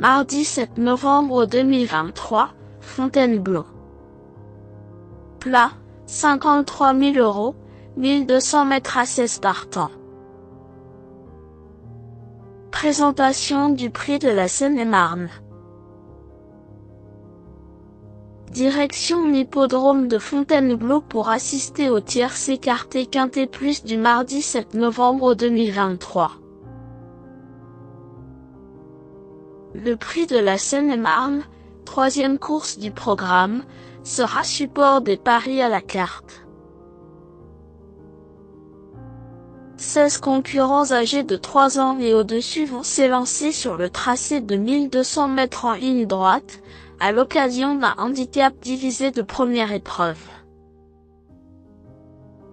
Mardi 7 novembre 2023, Fontainebleau. Plat, 53 000 €, 1200 mètres assez startants. Présentation du prix de la Seine-et-Marne. Direction l'hippodrome de Fontainebleau pour assister au tierce écarté Quintet Plus du mardi 7 novembre 2023. Le prix de la Seine-et-Marne, troisième course du programme, sera support des paris à la carte. 16 concurrents âgés de 3 ans et au-dessus vont s'élancer sur le tracé de 1200 mètres en ligne droite, à l'occasion d'un handicap divisé de première épreuve.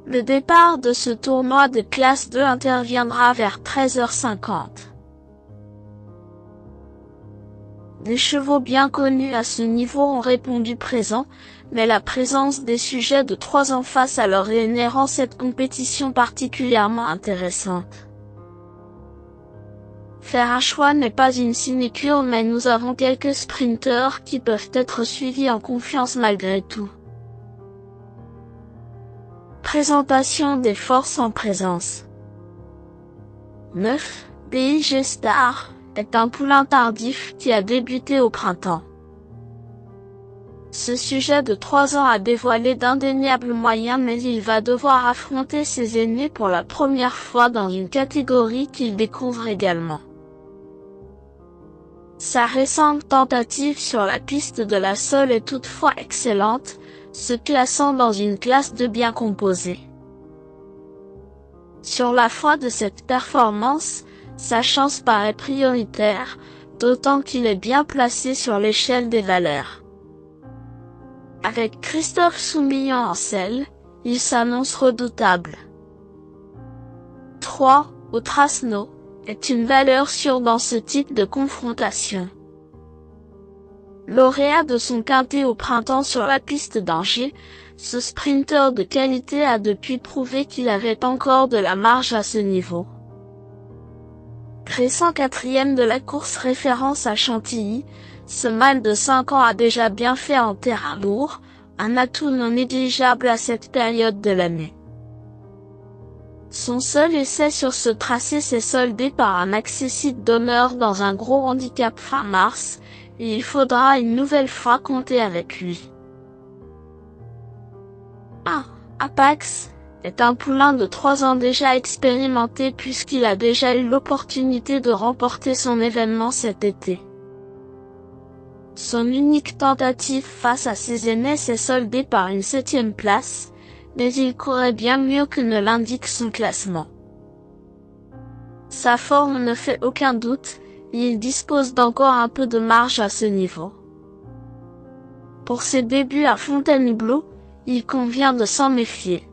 Le départ de ce tournoi de classe 2 interviendra vers 13h50. Des chevaux bien connus à ce niveau ont répondu présent, mais la présence des sujets de 3 ans face à leur aîné rend cette compétition particulièrement intéressante. Faire un choix n'est pas une sinécure, mais nous avons quelques sprinteurs qui peuvent être suivis en confiance malgré tout. Présentation des forces en présence. 9. BIG Star est un poulain tardif qui a débuté au printemps. Ce sujet de 3 ans a dévoilé d'indéniables moyens, mais il va devoir affronter ses aînés pour la première fois dans une catégorie qu'il découvre également. Sa récente tentative sur la piste de la Sole est toutefois excellente, se classant dans une classe de bien composée. Sur la foi de cette performance, sa chance paraît prioritaire, d'autant qu'il est bien placé sur l'échelle des valeurs. Avec Christophe Soumillon en selle, il s'annonce redoutable. 3. Au Trasno est une valeur sûre dans ce type de confrontation. Lauréat de son quintet au printemps sur la piste d'Angers, ce sprinter de qualité a depuis prouvé qu'il avait encore de la marge à ce niveau. Récent 4e de la course référence à Chantilly, ce mâle de 5 ans a déjà bien fait en terrain lourd, un atout non négligeable à cette période de l'année. Son seul essai sur ce tracé s'est soldé par un accessite d'honneur dans un gros handicap fin mars, et il faudra une nouvelle fois compter avec lui. 1. Apax est un poulain de 3 ans déjà expérimenté puisqu'il a déjà eu l'opportunité de remporter son événement cet été. Son unique tentative face à ses aînés s'est soldée par une 7e place, mais il courait bien mieux que ne l'indique son classement. Sa forme ne fait aucun doute, et il dispose d'encore un peu de marge à ce niveau. Pour ses débuts à Fontainebleau, il convient de s'en méfier.